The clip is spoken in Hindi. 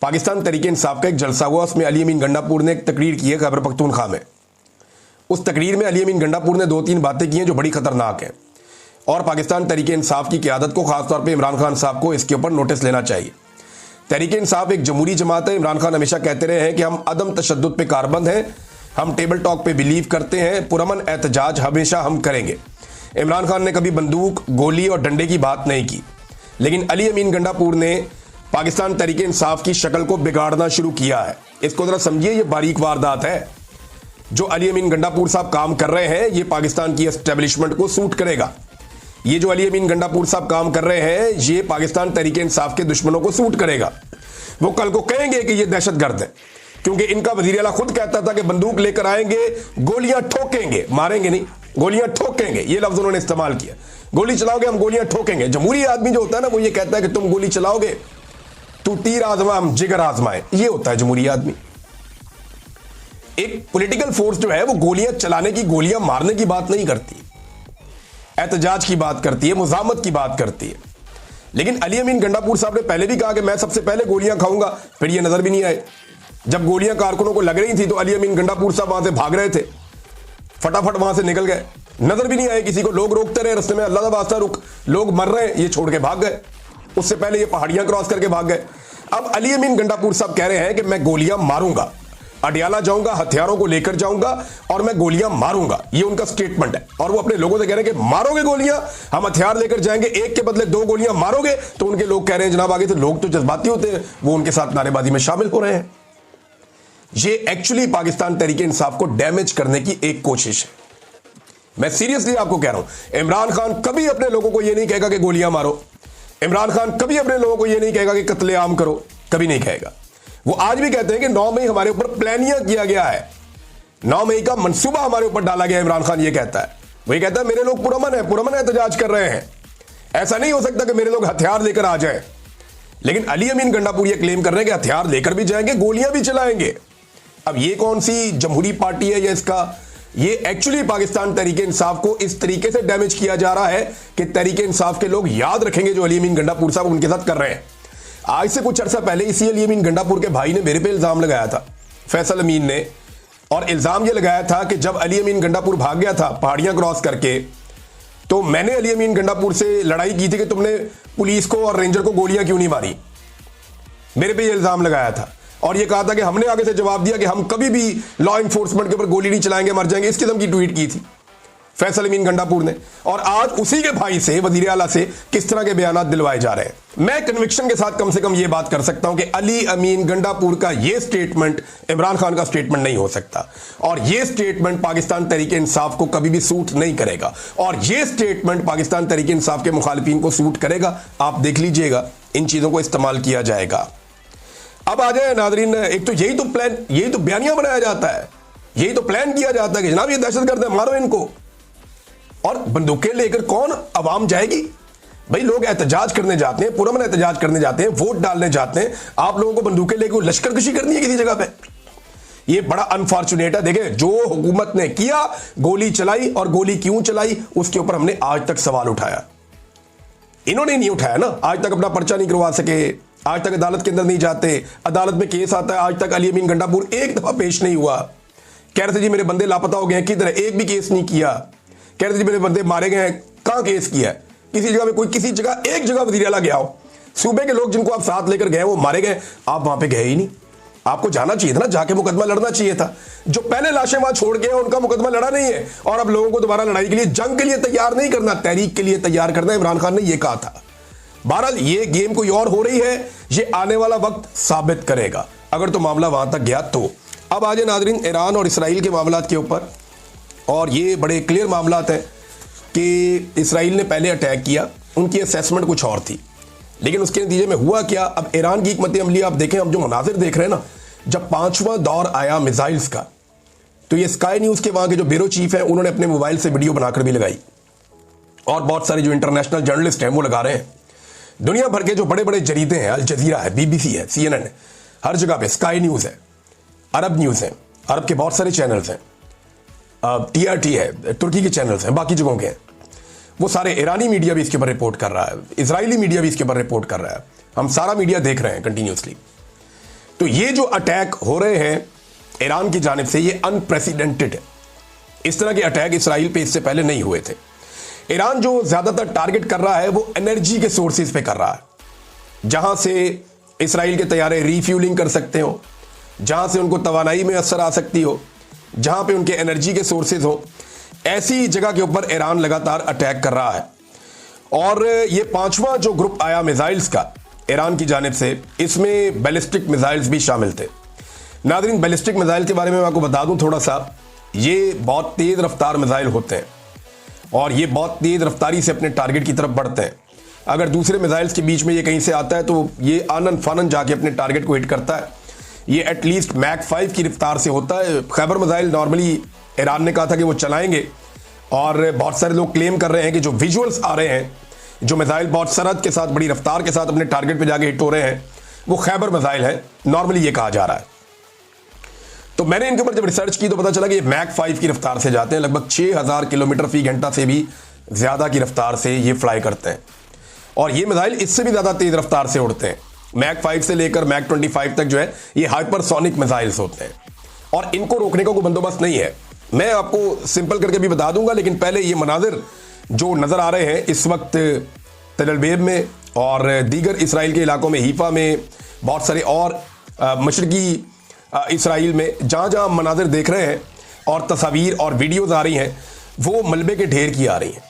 पाकिस्तान तरीके इंसाफ का एक जलसा हुआ, उसमें अली अमीन गंडापुर ने एक तकरीर की है खैबर पख्तूनख्वा में। उस तकरीर में अली अमीन गंडापुर ने 2-3 बातें की हैं जो बड़ी खतरनाक हैं और पाकिस्तान तरीके इंसाफ की क़यादत को, खासतौर पर इमरान खान साहब को, इसके ऊपर नोटिस लेना चाहिए। तहरीक इंसाफ एक जमहूरी जमात है। इमरान खान हमेशा कहते रहे हैं कि हम अदम तशद्दुद पे कारबंद हैं, हम टेबल टॉक पे बिलीव करते हैं, पुरअमन एहतजाज हमेशा हम करेंगे। इमरान खान ने कभी बंदूक, गोली और डंडे की बात नहीं की, लेकिन अली अमीन गंडापुर ने पाकिस्तान तहरीक इंसाफ की शक्ल को बिगाड़ना शुरू किया है। इसको जरा समझिए, ये बारीक वारदात है। जो अली अमीन गंडापुर साहब काम कर रहे हैं ये पाकिस्तान की एस्टेब्लिशमेंट को सूट करेगा। ये जो अली अमीन गंडापुर साहब काम कर रहे हैं ये पाकिस्तान तहरीक इंसाफ के दुश्मनों को सूट करेगा। वो कल को कहेंगे कि ये दहशतगर्द है, क्योंकि इनका वजीर आला खुद कहता था कि बंदूक लेकर आएंगे, गोलियां ठोकेंगे, मारेंगे नहीं, गोलियां ठोकेंगे, ये लफ्ज उन्होंने इस्तेमाल किया। गोली चलाओगे, हम गोलियां ठोकेंगे। जमहूरी आदमी जो होता है ना, वो ये कहता है कि तुम गोली चलाओगे, तू तीर आजमा, हम जिगर आजमाए, ये होता है जमहूरी आदमी। एक पॉलिटिकल फोर्स जो है वो गोलियां चलाने की, गोलियां मारने की बात नहीं करती, एहतजाज की बात करती है, मुजामत की बात करती है। लेकिन अली अमीन गंडापुर साहब ने पहले भी कहा कि मैं सबसे पहले गोलियां खाऊंगा, फिर ये नजर भी नहीं आए। जब गोलियां कारकुनों को लग रही थी तो अली अमीन गंडापुर साहब वहां से भाग रहे थे, फटाफट वहां से निकल गए, नजर भी नहीं आए किसी को। लोग रोकते रहे रास्ते में, अल्लाह का वास्ता रुक, लोग मर रहे हैं, ये छोड़ के भाग गए। उससे पहले ये पहाड़ियां क्रॉस करके भाग गए। अब अली अमीन गंडापुर साहब कह रहे हैं कि मैं गोलियां मारूंगा, अडियाला जाऊंगा, हथियारों को लेकर जाऊंगा और मैं गोलियां मारूंगा, ये उनका स्टेटमेंट है। और वो अपने लोगों से कह रहे हैं कि मारोगे गोलियां, हम हथियार लेकर जाएंगे, एक के बदले 2 गोलियां मारोगे। तो उनके लोग कह रहे हैं जनाब आगे से लोग तो जज्बाती होते हैं, वो उनके साथ नारेबाजी में शामिल हो रहे हैं। ये एक्चुअली पाकिस्तान तहरीक इंसाफ को डैमेज करने की एक कोशिश है। मैं सीरियसली आपको कह रहा हूं, इमरान खान कभी अपने लोगों को यह नहीं कहेगा कि गोलियां मारो, इमरान खान कभी अपने लोगों को यह नहीं कहेगा कि कत्लेआम करो, कभी नहीं कहेगा। वो आज भी कहते हैं कि 9 मई हमारे ऊपर प्लानिंग किया गया है, 9 मई का मंसूबा हमारे ऊपर डाला गया है। इमरान खान ये कहता है, वही कहता है मेरे लोग पुरअमन है, पुरअमन एहतजाज कर रहे हैं, ऐसा नहीं हो सकता कि मेरे लोग हथियार लेकर आ जाएं। लेकिन अली अमीन गंडापुर ये क्लेम कर रहे हैं कि हथियार लेकर भी जाएंगे, गोलियां भी चलाएंगे। अब ये कौन सी जमहूरी पार्टी है या इसका, ये एक्चुअली पाकिस्तान तहरीक इंसाफ को इस तरीके से डैमेज किया जा रहा है कि तहरीक इंसाफ के लोग याद रखेंगे जो अली अमीन गंडापुर साहब उनके साथ कर रहे हैं। आज से कुछ अर्सा पहले इसी अली अमीन गंडापुर के भाई ने मेरे पे इल्जाम लगाया था, फैसल अमीन ने, और इल्जाम ये लगाया था कि जब अली अमीन गंडापुर भाग गया था पहाड़ियां क्रॉस करके, तो मैंने अली अमीन गंडापुर से लड़ाई की थी कि तुमने पुलिस को और रेंजर को गोलियां क्यों नहीं मारी। मेरे पे ये इल्जाम लगाया था और ये कहा था कि हमने आगे से जवाब दिया कि हम कभी भी लॉ एनफोर्समेंट के ऊपर गोली नहीं चलाएंगे, मर जाएंगे, इस किस्म की ट्वीट की थी फैसल अमीन गंडापुर ने। और आज उसी के भाई से, वजीर आला से, किस तरह के बयान दिलवाए जा रहे हैं। मैं कन्विक्शन के साथ कम से कम यह बात कर सकता हूं कि अली अमीन गंडापुर का यह स्टेटमेंट इमरान खान का स्टेटमेंट नहीं हो सकता, और यह स्टेटमेंट पाकिस्तान तहरीक इंसाफ को कभी भी सूट नहीं करेगा, और यह स्टेटमेंट पाकिस्तान तहरीक इंसाफ के मुखालिफिन को सूट करेगा। आप देख लीजिएगा, इन चीजों को इस्तेमाल किया जाएगा। अब आ जाए नाजरीन, एक तो यही तो प्लान, यही तो बयानिया बनाया जाता है, यही तो प्लान किया जाता है कि जनाब ये दहशतगर्द है, मारो इनको। और बंदूकें लेकर कौन अवाम जाएगी भाई? लोग एहतजाज करने जाते हैं, पुरअमन एहतजाज करने जाते हैं, वोट डालने जाते हैं, आप लोगों को बंदूकें लेकर लश्करकशी करनी है किसी जगह पे? ये बड़ा अनफॉर्चुनेट है। देखें, जो हुकूमत ने किया, गोली चलाई, और गोली क्यों चलाई उसके ऊपर हमने आज तक सवाल उठाया। इन्होंने नहीं उठाया ना, आज तक अपना पर्चा नहीं करवा सके, आज तक अदालत के अंदर नहीं जाते, अदालत में केस आता है, आज तक अली अमीन गंडापुर एक दफा पेश नहीं हुआ। कह रहे थे जी मेरे बंदे लापता हो गए हैं, किधर है, एक भी केस नहीं किया। कह रहे थे जी मेरे बंदे मारे गए हैं, कहां केस किया है? किसी जगह पे कोई, किसी जगह एक जगह वजीर आला गया हो, सूबे के लोग जिनको आप साथ लेकर गए वो मारे गए, आप वहां पे गए ही नहीं। आपको जाना चाहिए था ना, जाके मुकदमा लड़ना चाहिए था। जो पहले लाशें वहां छोड़ गए उनका मुकदमा लड़ा नहीं है, और अब लोगों को दोबारा लड़ाई के लिए, जंग के लिए तैयार नहीं करना, तहरीक के लिए तैयार करना। इमरान खान ने यह कहा था। बहरहाल ये गेम कोई और हो रही है, ये आने वाला वक्त साबित करेगा, अगर तो मामला वहां तक गया तो। अब आ जाए नाजरीन ईरान और इसराइल के मामला के ऊपर, और ये बड़े क्लियर मामला हैं कि इसराइल ने पहले अटैक किया, उनकी असेसमेंट कुछ और थी, लेकिन उसके नतीजे में हुआ क्या। अब ईरान की हिकमत अमली आप देखें, हम जो मनाजिर देख रहे हैं ना, जब 5वां दौर आया मिसाइल्स का, तो ये स्काई न्यूज़ के वहाँ के जो ब्यूरो चीफ हैं उन्होंने अपने मोबाइल से वीडियो बनाकर भी लगाई, और बहुत सारे जो इंटरनेशनल जर्नलिस्ट हैं वो लगा रहे हैं। दुनिया भर के जो बड़े बड़े जरीदे हैं, अल जजीरा है, BBC है, CNN है, हर जगह पे स्काई न्यूज़ है, अरब न्यूज़ है, अरब के बहुत सारे चैनल्स हैं, TRT है, तुर्की के चैनल्स हैं, बाकी जगहों के हैं, वो सारे। ईरानी मीडिया भी इसके ऊपर रिपोर्ट कर रहा है, इजरायली मीडिया भी इसके ऊपर रिपोर्ट कर रहा है, हम सारा मीडिया देख रहे हैं कंटिन्यूसली। तो ये जो अटैक हो रहे हैं ईरान की जानिब से, ये अनप्रेसिडेंटेड है। इस तरह के अटैक इसराइल पे इससे पहले नहीं हुए थे। ईरान जो ज्यादातर टारगेट कर रहा है वो एनर्जी के सोर्सेज पे कर रहा है, जहां से इसराइल के तैयारे रीफ्यूलिंग कर सकते हो, जहां से उनको तवानाई में असर आ सकती हो, जहां पे उनके एनर्जी के सोर्सेज हो, ऐसी जगह के ऊपर ईरान लगातार अटैक कर रहा है। और ये पांचवा जो ग्रुप आया मिसाइल्स का ईरान की जानिब से, इसमें बैलिस्टिक मिसाइल्स भी शामिल थे। नाज़रीन, बैलिस्टिक मिसाइल के बारे में मैं आपको बता दूं थोड़ा सा, ये बहुत तेज रफ्तार मिसाइल होते हैं और ये बहुत तेज रफ्तारी से अपने टारगेट की तरफ बढ़ते हैं। अगर दूसरे मिसाइल्स के बीच में ये कहीं से आता है तो ये आनन फानन जाके अपने टारगेट को हिट करता है। ये एटलीस्ट मैक 5 की रफ्तार से होता है। खैबर मिसाइल नॉर्मली ईरान ने कहा था कि वो चलाएंगे, और बहुत सारे लोग क्लेम कर रहे हैं कि जो विजुअल्स आ रहे हैं, जो मिसाइल बहुत सरहद के साथ, बड़ी रफ्तार के साथ अपने टारगेट पे जाके हिट हो रहे हैं, वो खैबर मिसाइल है, नॉर्मली ये कहा जा रहा है। तो मैंने इनके ऊपर जब रिसर्च की तो पता चला कि ये मैक 5 की रफ्तार से जाते हैं, लगभग 6000 किलोमीटर फी घंटा से भी ज्यादा की रफ्तार से ये फ्लाई करते हैं। और ये मिसाइल इससे भी ज्यादा तेज रफ्तार से उड़ते हैं। मैक 5 से लेकर मैक 25 तक जो है ये हाइपरसोनिक मिसाइल्स होते हैं, और इनको रोकने का कोई बंदोबस्त नहीं है। मैं आपको सिंपल करके भी बता दूंगा, लेकिन पहले ये मनाजिर जो नजर आ रहे हैं इस वक्त तेल अवीव में और दीगर इसराइल के इलाकों में, हीफा में, बहुत सारे और मशरकी इसराइल में, जहां जहां मनाजिर देख रहे हैं और तस्वीर और वीडियोज आ रही हैं, वो मलबे के ढेर की आ रही हैं।